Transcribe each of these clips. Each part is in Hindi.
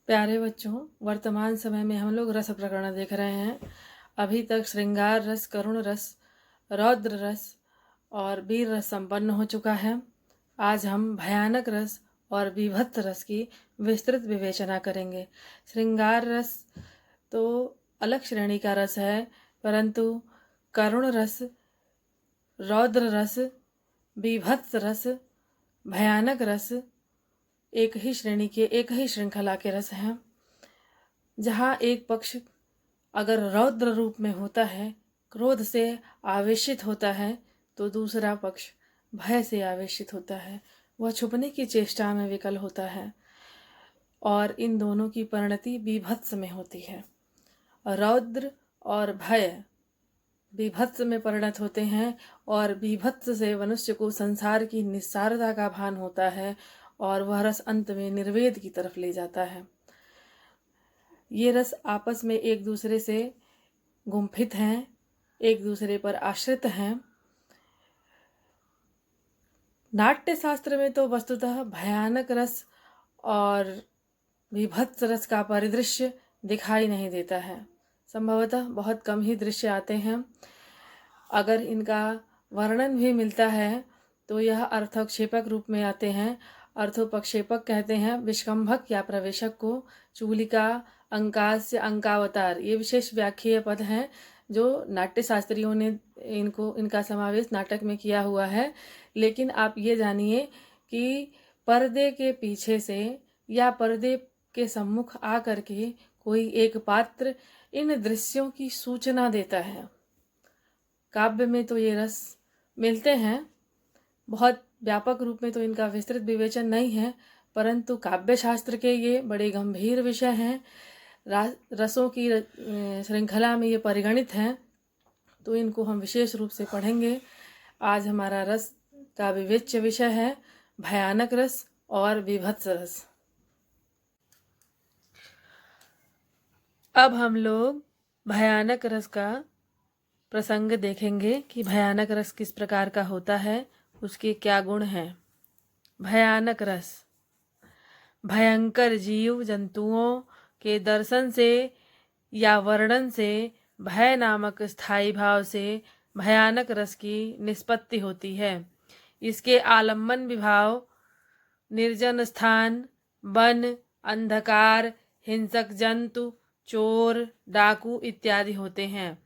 प्यारे बच्चों, वर्तमान समय में हम लोग रस प्रकरण देख रहे हैं। अभी तक श्रृंगार रस, करुण रस, रौद्र रस और वीर रस संपन्न हो चुका है। आज हम भयानक रस और बीभत्स रस की विस्तृत विवेचना करेंगे। श्रृंगार रस तो अलग श्रेणी का रस है, परंतु करुण रस, रौद्र रस, बीभत्स रस, भयानक रस एक ही श्रेणी के, एक ही श्रृंखला के रस हैं। जहाँ एक पक्ष अगर रौद्र रूप में होता है, क्रोध से आवेशित होता है, तो दूसरा पक्ष भय से आवेशित होता है, वह छुपने की चेष्टा में विकल होता है और इन दोनों की परिणति बीभत्स में होती है। रौद्र और भय बीभत्स में परिणत होते हैं और बीभत्स से मनुष्य को संसार की निस्सारता का भान होता है और वह रस अंत में निर्वेद की तरफ ले जाता है। ये रस आपस में एक दूसरे से गुम्फित हैं, एक दूसरे पर आश्रित हैं। नाट्य शास्त्र में तो वस्तुतः भयानक रस और बीभत्स रस का परिदृश्य दिखाई नहीं देता है। संभवतः बहुत कम ही दृश्य आते हैं। अगर इनका वर्णन भी मिलता है तो यह अर्थक्षेपक रूप में आते हैं। अर्थोपक्षेपक कहते हैं विष्कंभक या प्रवेशक को। चूलिका, अंकास्य, अंकावतार ये विशेष व्याख्येय पद हैं जो नाट्य शास्त्रियों ने इनका समावेश नाटक में किया हुआ है। लेकिन आप ये जानिए कि पर्दे के पीछे से या पर्दे के सम्मुख आ करके कोई एक पात्र इन दृश्यों की सूचना देता है। काव्य में तो ये रस मिलते हैं, बहुत व्यापक रूप में तो इनका विस्तृत विवेचन नहीं है, परंतु काव्य शास्त्र के ये बड़े गंभीर विषय हैं। रसों की श्रृंखला में ये परिगणित हैं, तो इनको हम विशेष रूप से पढ़ेंगे। आज हमारा रस का विवेच्य विषय है भयानक रस और बीभत्स रस। अब हम लोग भयानक रस का प्रसंग देखेंगे कि भयानक रस किस प्रकार का होता है, उसके क्या गुण हैं। भयानक रस भयंकर जीव जंतुओं के दर्शन से या वर्णन से, भय नामक स्थायी भाव से भयानक रस की निष्पत्ति होती है। इसके आलम्बन विभाव निर्जन स्थान, वन, अंधकार, हिंसक जंतु, चोर, डाकू इत्यादि होते हैं।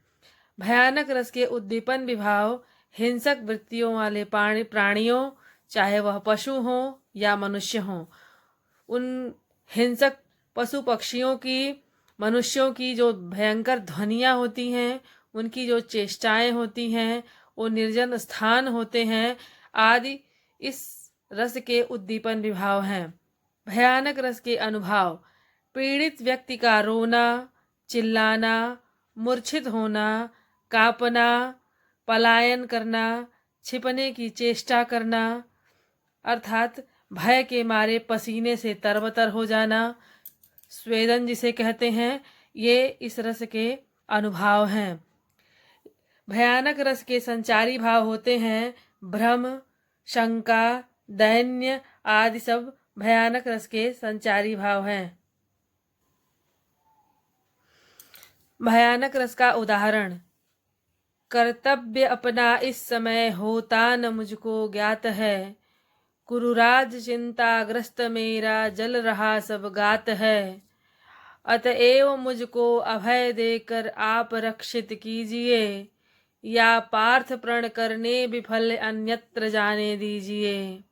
भयानक रस के उद्दीपन विभाव हिंसक वृत्तियों वाले प्राणियों, चाहे वह पशु हो या मनुष्य हो, उन हिंसक पशु पक्षियों की, मनुष्यों की जो भयंकर ध्वनियाँ होती हैं, उनकी जो चेष्टाएं होती हैं, वो निर्जन स्थान होते हैं आदि इस रस के उद्दीपन विभाव हैं। भयानक रस के अनुभाव पीड़ित व्यक्ति का रोना, चिल्लाना, मूर्छित होना, कांपना, पलायन करना, छिपने की चेष्टा करना, अर्थात भय के मारे पसीने से तरबतर हो जाना, स्वेदन जिसे कहते हैं, ये इस रस के अनुभाव हैं। भयानक रस के संचारी भाव होते हैं भ्रम, शंका, दैन्य आदि सब भयानक रस के संचारी भाव हैं। भयानक रस का उदाहरण कर्तव्य अपना इस समय होता न मुझको ज्ञात है, कुरुराज चिंताग्रस्त मेरा जल रहा सब गात है, अतएव मुझको अभय देकर आप रक्षित कीजिए, या पार्थ प्रण करने विफल अन्यत्र जाने दीजिए।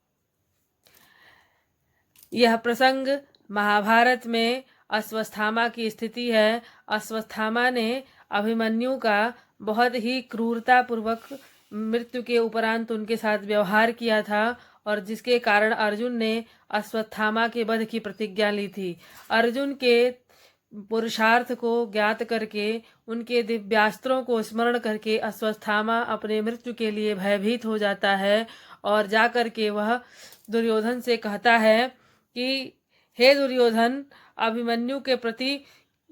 यह प्रसंग महाभारत में अश्वत्थामा की स्थिति है। अश्वत्थामा ने अभिमन्यु का बहुत ही क्रूरता पूर्वक मृत्यु के उपरांत उनके साथ व्यवहार किया था और जिसके कारण अर्जुन ने अश्वत्थामा के वध की प्रतिज्ञा ली थी। अर्जुन के पुरुषार्थ को ज्ञात करके, उनके दिव्यास्त्रों को स्मरण करके अश्वत्थामा अपने मृत्यु के लिए भयभीत हो जाता है और जाकर के वह दुर्योधन से कहता है कि हे दुर्योधन, अभिमन्यु के प्रति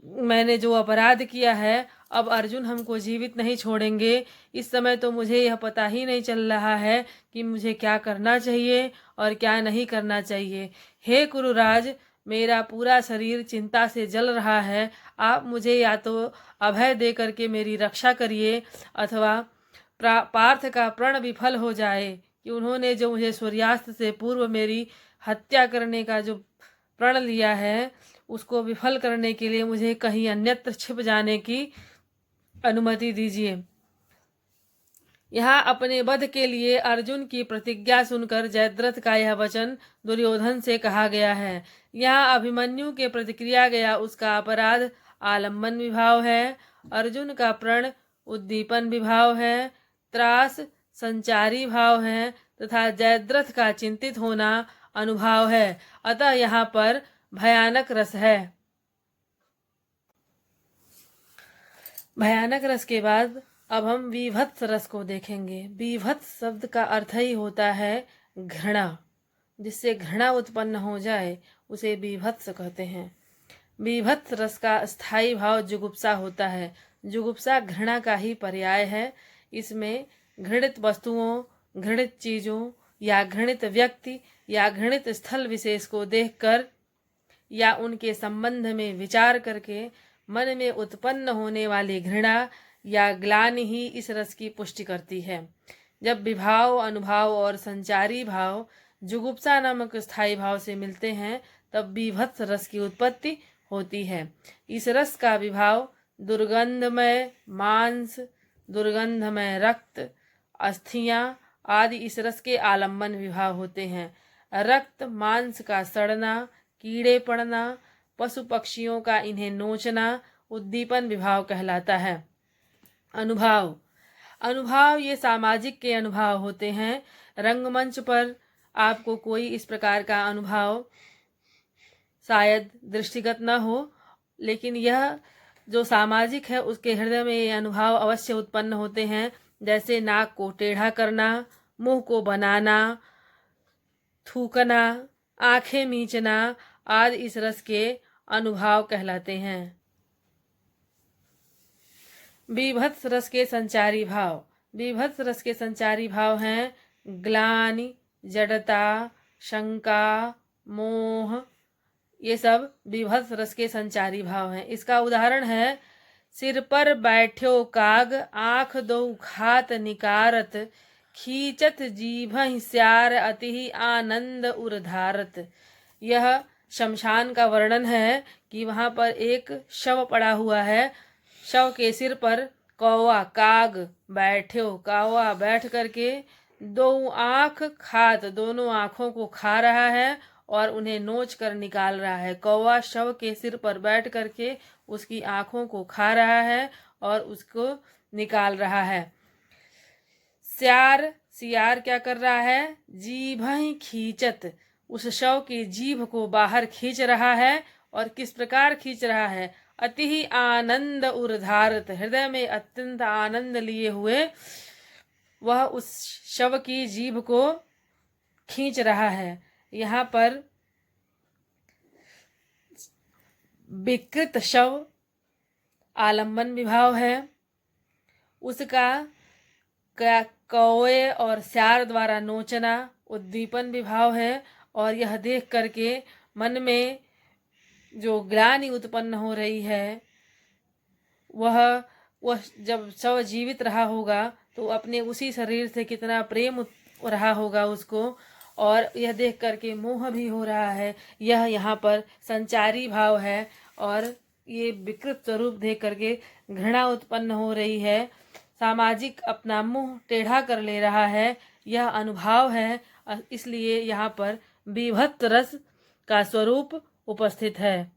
मैंने जो अपराध किया है, अब अर्जुन हमको जीवित नहीं छोड़ेंगे। इस समय तो मुझे यह पता ही नहीं चल रहा है कि मुझे क्या करना चाहिए और क्या नहीं करना चाहिए। हे कुरुराज, मेरा पूरा शरीर चिंता से जल रहा है। आप मुझे या तो अभय दे करके मेरी रक्षा करिए अथवा पार्थ का प्रण विफल हो जाए कि उन्होंने जो मुझे सूर्यास्त से पूर्व मेरी हत्या करने का जो प्रण लिया है उसको विफल करने के लिए मुझे कहीं अन्यत्र छिप जाने की अनुमति दीजिए। यहाँ अपने वध के लिए अर्जुन की प्रतिज्ञा सुनकर जयद्रथ का यह वचन दुर्योधन से कहा गया है। यहाँ अभिमन्यु के प्रतिक्रिया गया उसका अपराध आलम्बन विभाव है, अर्जुन का प्रण उद्दीपन विभाव है, त्रास संचारी भाव है तथा जयद्रथ का चिंतित होना अनुभाव है। अतः यहाँ पर भयानक रस है। भयानक रस के बाद अब हम विभत्स रस को देखेंगे। विभत्स शब्द का अर्थ ही होता है घृणा, जिससे घृणा उत्पन्न हो जाए उसे विभत्स कहते हैं। विभत्स रस का स्थायी भाव जुगुप्सा होता है। जुगुप्सा घृणा का ही पर्याय है। इसमें घृणित वस्तुओं, घृणित चीजों या घृणित व्यक्ति या घृणित स्थल विशेष को देखकर या उनके संबंध में विचार करके मन में उत्पन्न होने वाली घृणा या ग्लानि ही इस रस की पुष्टि करती है। जब विभाव, अनुभाव और संचारी भाव जुगुप्सा नामक स्थायी भाव से मिलते हैं तब विभत्स रस की उत्पत्ति होती है। इस रस का विभाव दुर्गंधमय मांस, दुर्गंधमय रक्त, अस्थियां आदि इस रस के आलम्बन विभाव होते हैं। रक्त मांस का सड़ना, कीड़े पड़ना, पशु पक्षियों का इन्हें नोचना उद्दीपन विभाव कहलाता है। अनुभाव, अनुभाव ये सामाजिक के अनुभाव होते हैं। रंगमंच पर आपको कोई इस प्रकार का अनुभव शायद दृष्टिगत न हो, लेकिन यह जो सामाजिक है उसके हृदय में ये अनुभाव अवश्य उत्पन्न होते हैं। जैसे नाक को टेढ़ा करना, मुंह को बनाना, थूकना, आंखें मीचना आदि इस रस के अनुभाव कहलाते हैं। विभत्स रस के संचारी भाव, विभत्स रस के संचारी भाव हैं ग्लानि, जड़ता, शंका, मोह, ये सब विभत्स रस के संचारी भाव हैं। इसका उदाहरण है सिर पर बैठ्यो काग, आँख दो खात निकारत, खींचत जीभहि स्यार अति आनंद उर्धारत। यह शमशान का वर्णन है कि वहां पर एक शव पड़ा हुआ है। शव के सिर पर कौवा काग बैठ्यो, कौवा बैठ करके दो आँख खात, दोनों आँखों को खा रहा है और उन्हें नोच कर निकाल रहा है। कौवा शव के सिर पर बैठ करके उसकी आँखों को खा रहा है और उसको निकाल रहा है। स्यार, सियार क्या कर रहा है? जीभहि खींचत, उस शव की जीभ को बाहर खींच रहा है। और किस प्रकार खींच रहा है? अति ही आनंद उर्धारत, हृदय में अत्यंत आनंद लिए हुए वह उस शव की जीभ को खींच रहा है। यहाँ पर विकृत शव आलम्बन विभाव है, उसका कौवे और स्यार द्वारा नोचना उद्दीपन विभाव है। और यह देख करके मन में जो ग्लानि उत्पन्न हो रही है वह जब शव जीवित रहा होगा तो अपने उसी शरीर से कितना प्रेम रहा होगा उसको, और यह देख करके मोह भी हो रहा है। यह यहाँ पर संचारी भाव है और ये विकृत स्वरूप देख करके घृणा उत्पन्न हो रही है। सामाजिक अपना मुंह टेढ़ा कर ले रहा है, यह अनुभाव है। इसलिए यहाँ पर विभत्स रस का स्वरूप उपस्थित है।